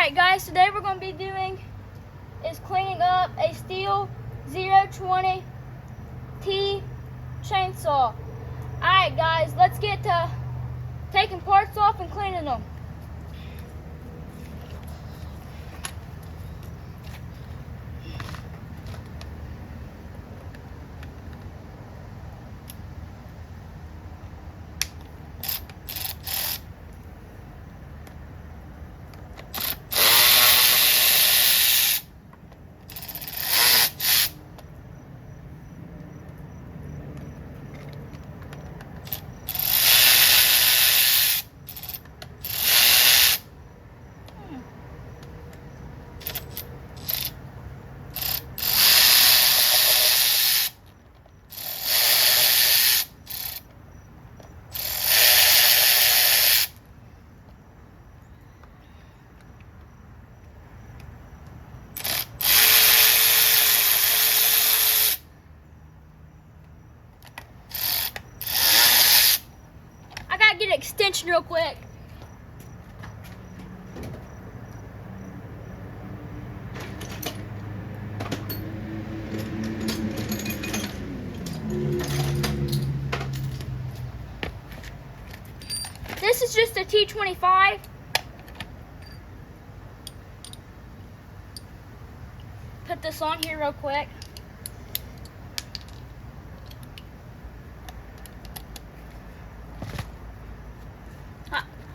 Alright guys, today we're going to be doing is cleaning up a STIHL 020T chainsaw. Alright guys, let's get to taking parts off and cleaning them. Get an extension real quick. This is just a T25. Put this on here real quick.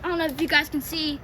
I don't know if you guys can see.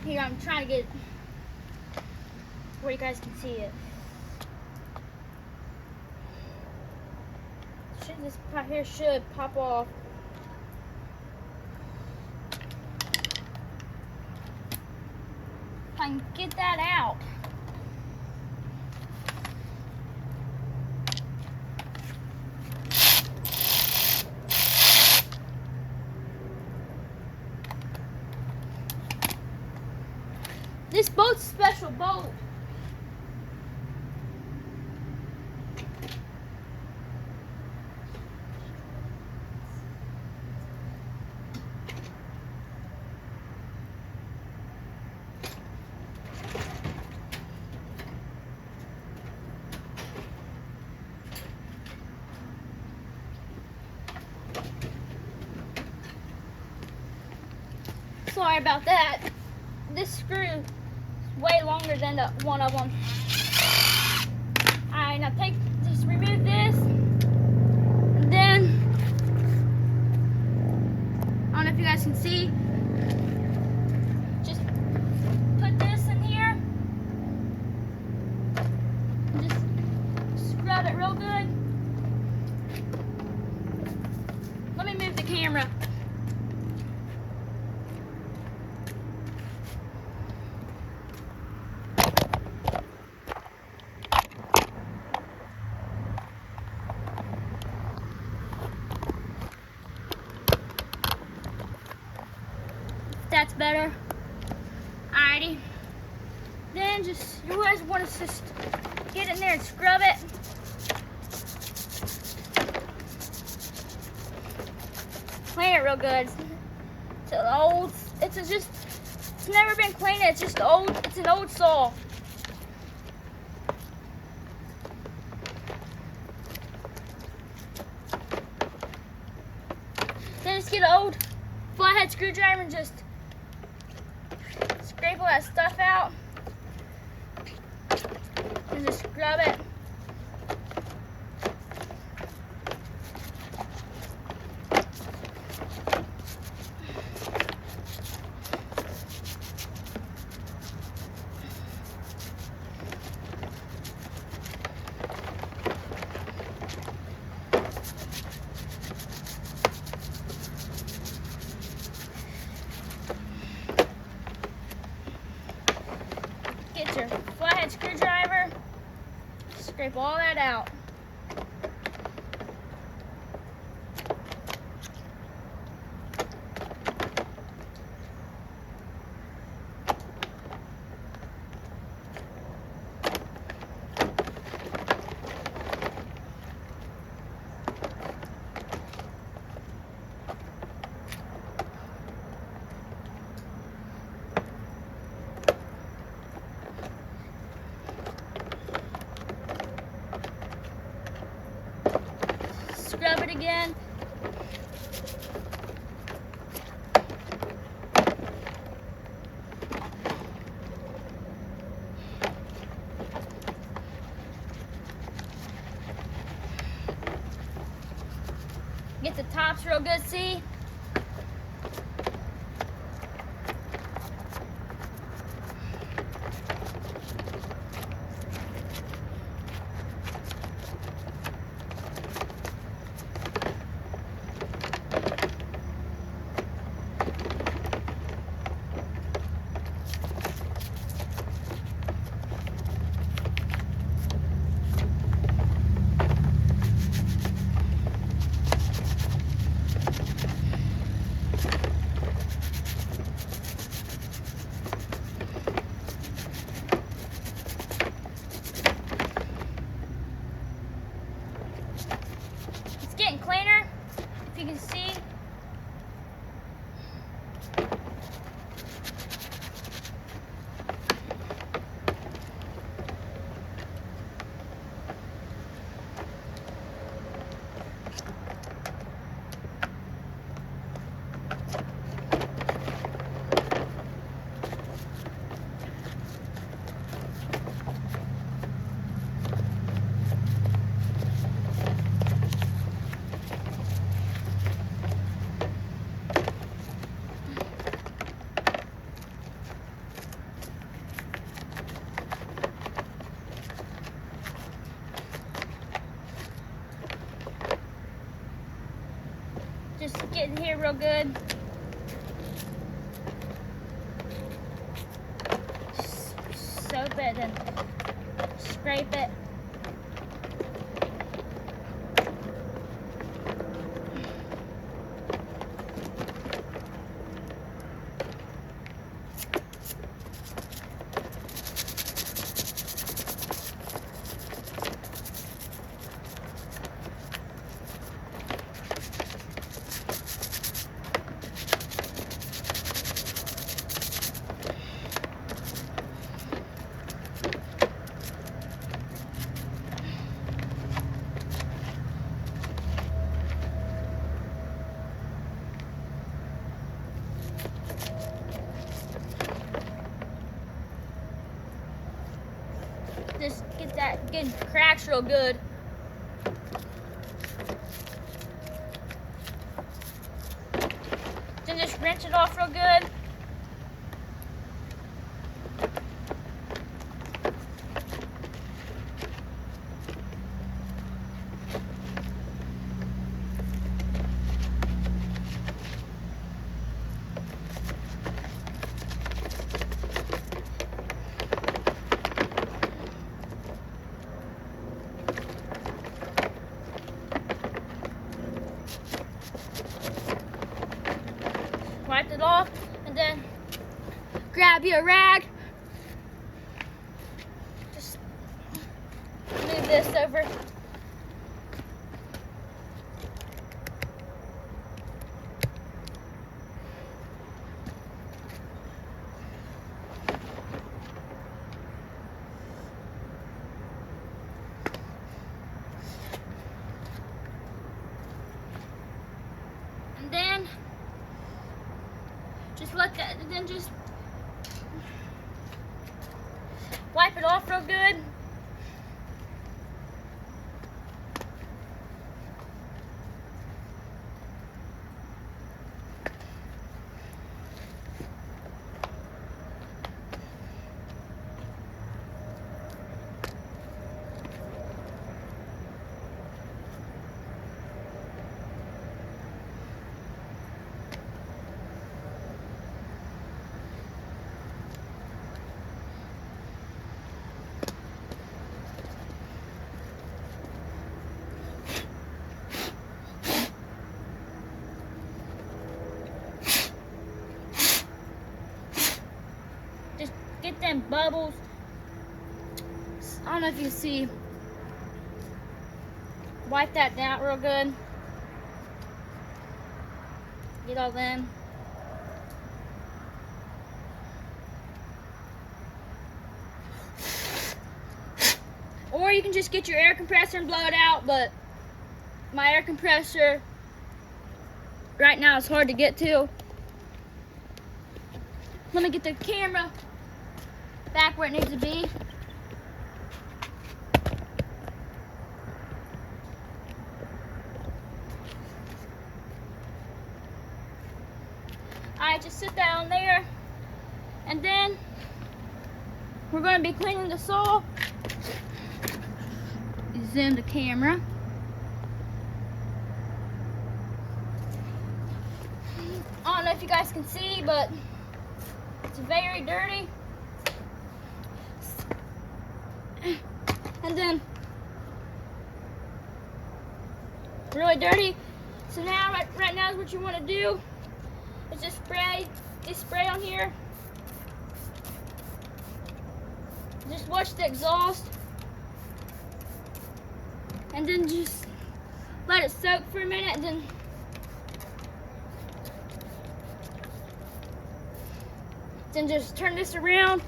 Here, I'm trying to get where you guys can see it. This part here should pop off. If I can get that out. This boat's a special boat. Sorry about that. This screw way longer than the one of them. Alright, now just remove this, and then, I don't know if you guys can see, just put this in here, and just scrub it real good. Let me move the camera. That's better. Alrighty. Then you guys want to just get in there and scrub it. Clean it real good. It's never been cleaned. It's just it's an old saw. Then just get an old flathead screwdriver and just scrape all that stuff out and just scrub it. get your flathead screwdriver, scrape all that out. Scrub it again. Get the tops real good, see? It's getting cleaner, if you can see. Just get in here real good. Soap it and scrape it. Just get that good cracks real good. Then just rinse it off real good. Wipe it off, and then grab your rag. Just move this over. And then just let that, and then just wipe it off real good. them bubbles. I don't know if you see. Wipe that down real good. Get all them. Or you can just get your air compressor and blow it out, but my air compressor right now is hard to get to. Let me get the camera back where it needs to be. Alright, just sit down there, and then we're going to be cleaning the saw. Zoom the camera. I don't know if you guys can see, but it's very dirty. And then really dirty. So now, right now is what you want to do is just spray this spray on here. Just watch the exhaust. And then just let it soak for a minute, and then just turn this around.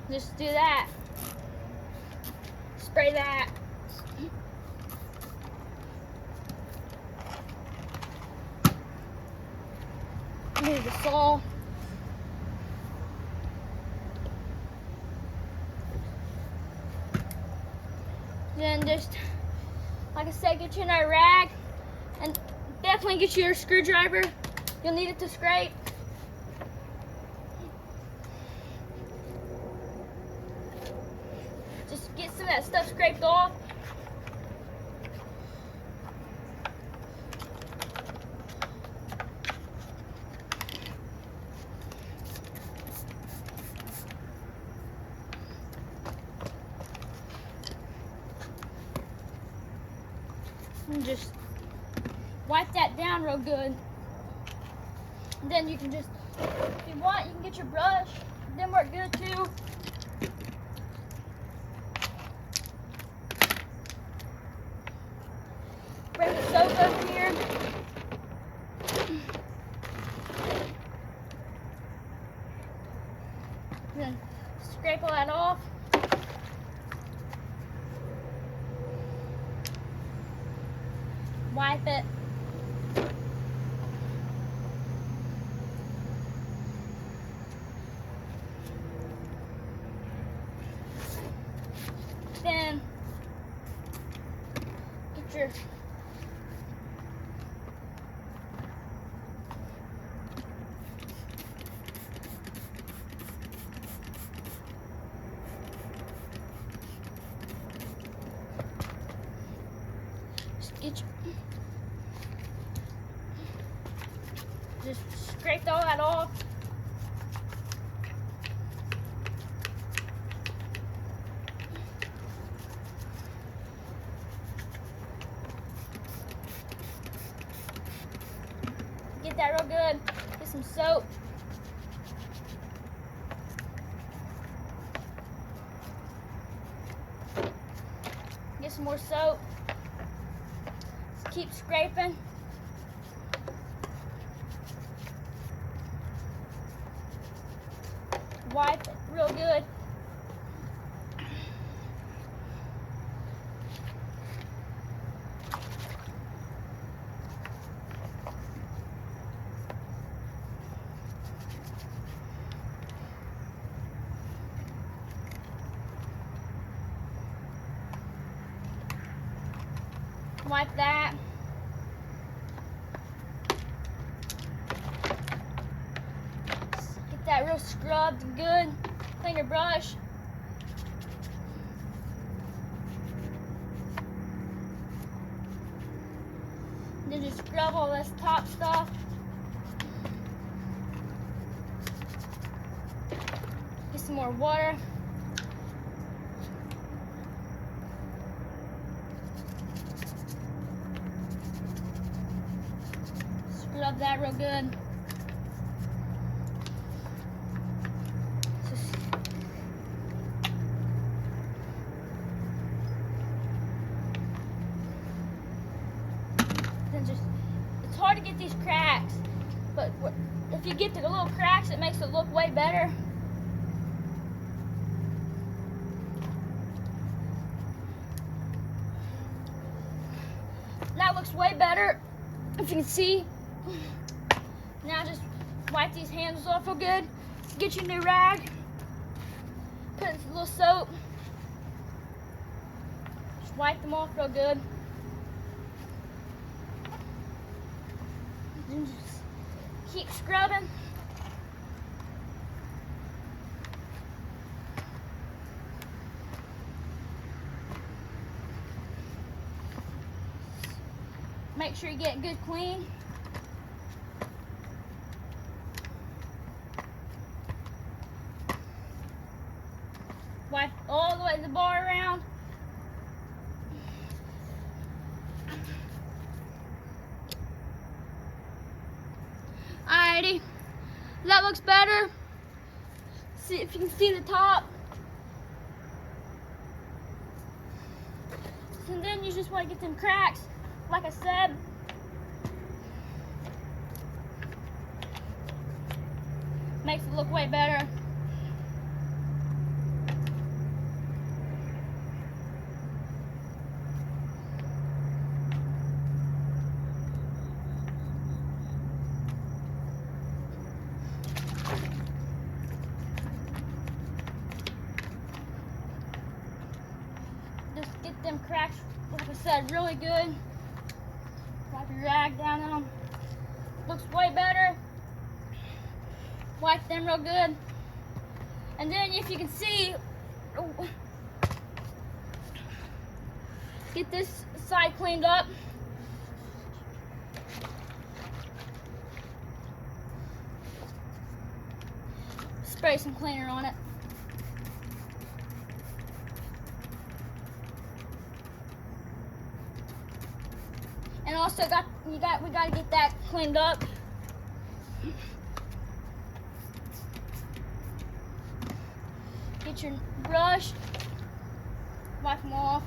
Just do that. Spray that. Move the saw. Then just, like I said, get you another rag, and definitely get you your screwdriver. You'll need it to scrape. Just get some of that stuff scraped off. And just wipe that down real good. And then you can just, if you want, you can get your brush. Them work good too. Bring the soap over here. Then scrape all that off. Wipe it. Then get your just scraped all that off. Get that real good. Get some soap. Get some more soap. Just keep scraping. Wipe it real good. Wipe that. Get that real scrubbed good. Clean your brush. Then just scrub all this top stuff. Get some more water. Scrub that real good. you get the little cracks, it makes it look way better. That looks way better, if you can see. Now just wipe these handles off real good. Get your new rag. Put in some little soap. Just wipe them off real good. And just keep scrubbing. Make sure you get it good clean. Wipe all the way the bar around. Alrighty, that looks better. See if you can see the top. And then you just want to get them cracks, like I said. Makes it look way better. Just get them cracks, like I said, really good. Wipe your rag down on them. Looks way better. Wipe them real good. And then if you can see, get this side cleaned up. Spray some cleaner on it. And also we got to get that cleaned up. Get your brush, wipe them off.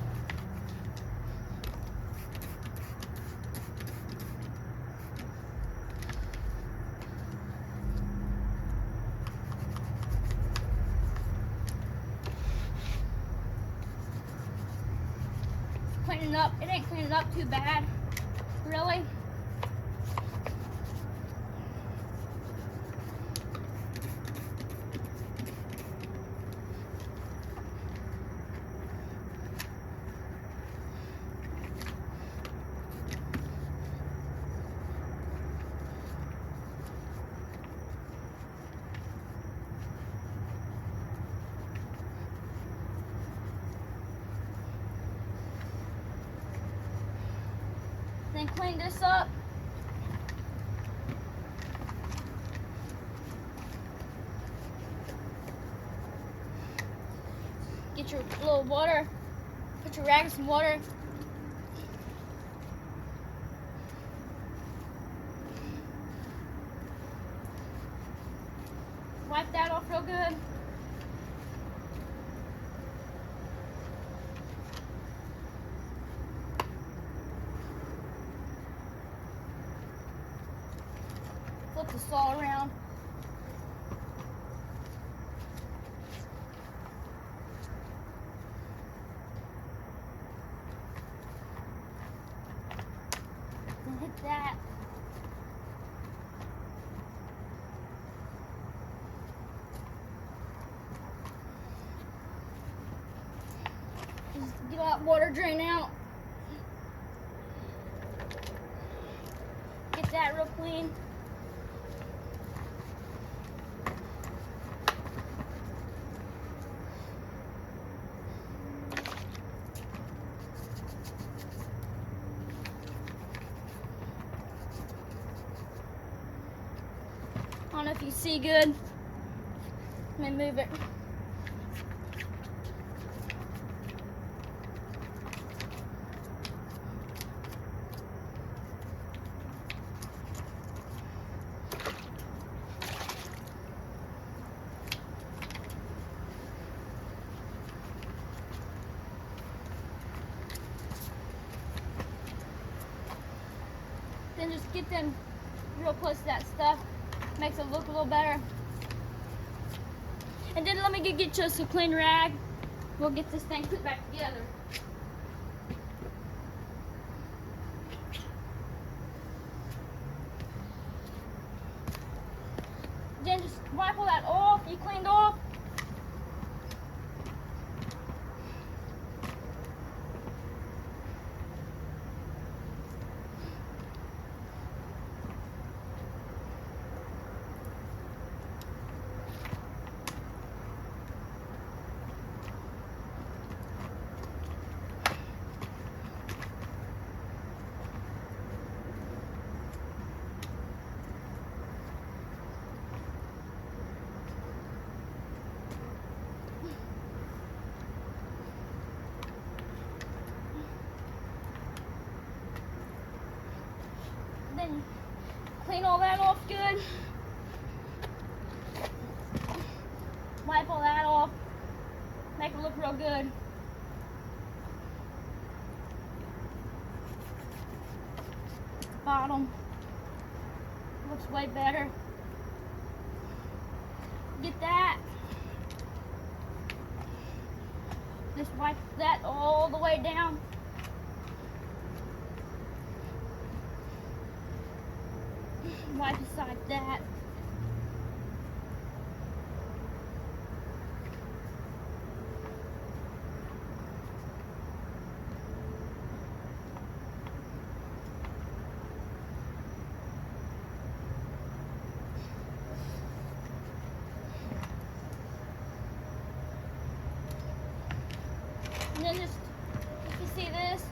Cleaning up, it ain't cleaning up too bad, really. Then clean this up. Get your little water, put your rag in some water. Wipe that off real good. Flip the saw around. And hit that. Just get that water drain out. Get that real clean. I don't know if you see good. Let me move it. Then just get them real close to that stuff. Makes it look a little better. And then let me get you a clean rag. We'll get this thing put back together. Then just wipe all that off you cleaned off. Then clean all that off good. Wipe all that off. Make it look real good. Bottom looks way better. Get that. Just wipe that all the way down. Wipe aside that. And then just, if you see this,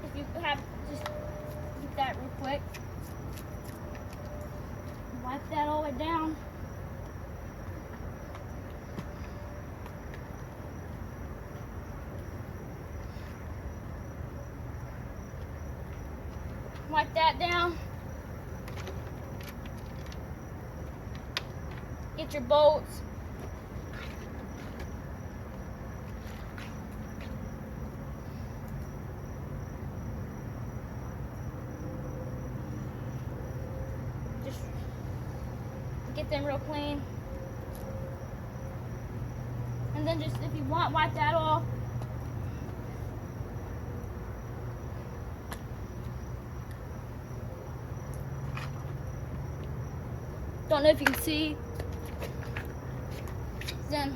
if you have, just get that real quick. Wipe that all the way down. Wipe that down. Get your bolts. Get them real clean. And then just, if you want, wipe that off. Don't know if you can see. Then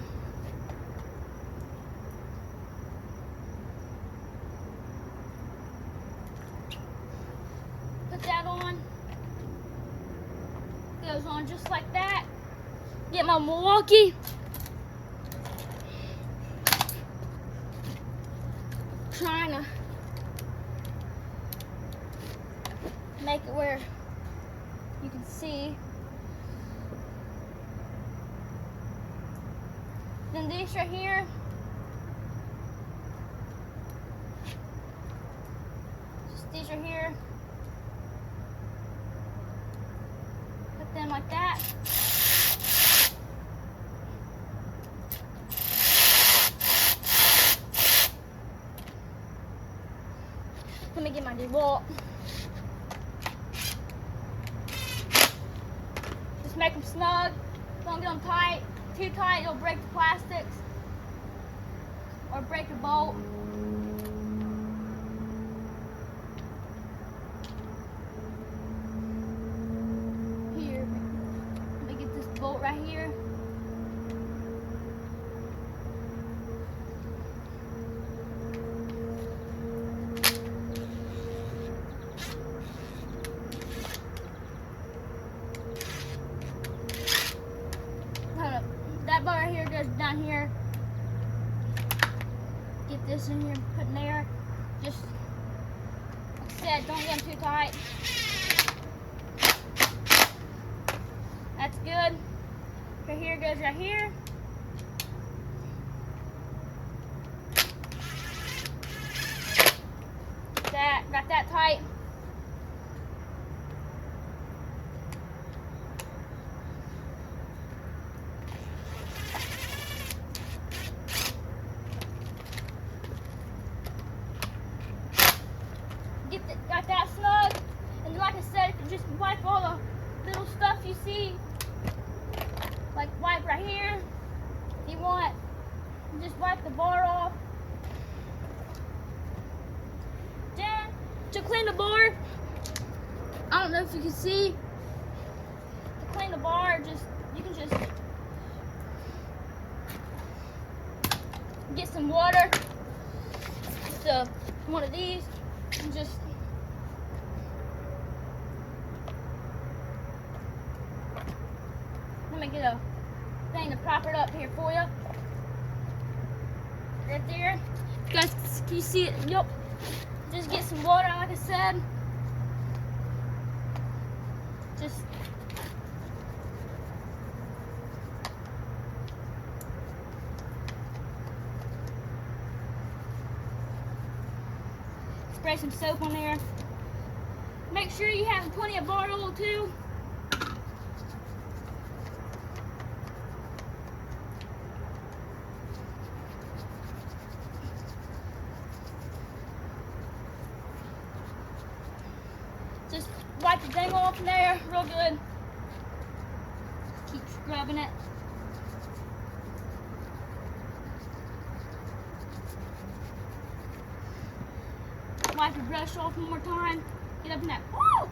put that on. Goes on just like that. Get my Milwaukee. Trying to make it where you can see. Then these right here. Just these right here. Put them like that. Let me get my DeWalt. Just make them snug. Don't get them tight. Too tight, you'll break the plastics or break the bolt. Here, let me get this bolt right here. That bar right here goes down here. Get this in here, put in there. Just, like I said, don't get them too tight. That's good. Right here goes right here. Got that tight. Got that snug, and like I said, just wipe all the little stuff you see Just wipe the bar off. Then, to clean the bar, I don't know if you can see, to clean the bar, you can just get some water, just one of these, and just let me get a thing to prop it up here for you. Right there. You guys, can you see it? Yep. Just get some water, like I said. Just spray some soap on there. Make sure you have plenty of bar oil too. Just wipe the thing off in there real good. Keep scrubbing it. Wipe your brush off one more time. Get up in that. Woo!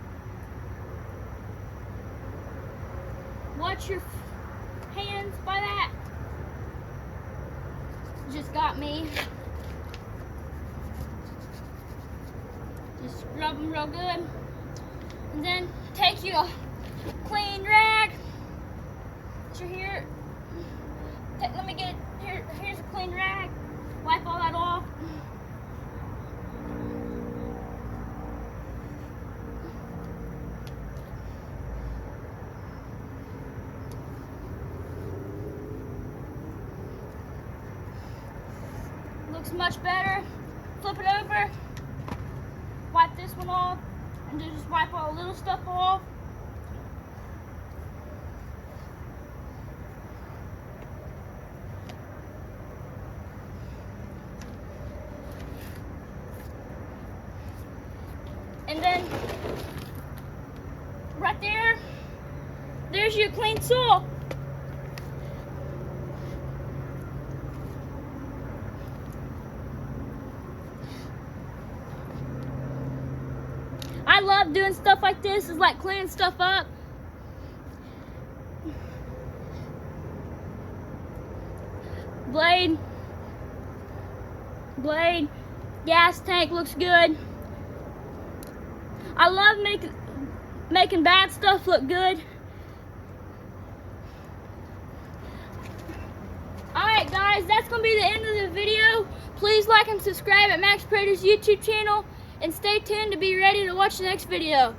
Watch your hands by that. Just got me. Just scrub them real good. And then take you a clean rag. So here, let me get it. Here's a clean rag. Wipe all that off. Looks much better. Flip it over. Wipe this one off. And just wipe all the little stuff off. And then right there, there's your clean saw. I love doing stuff like this. It's like cleaning stuff up. Blade, gas tank looks good. I love making bad stuff look good. Alright guys, that's going to be the end of the video. Please like and subscribe at Max Prater's YouTube channel. And stay tuned to be ready to watch the next video.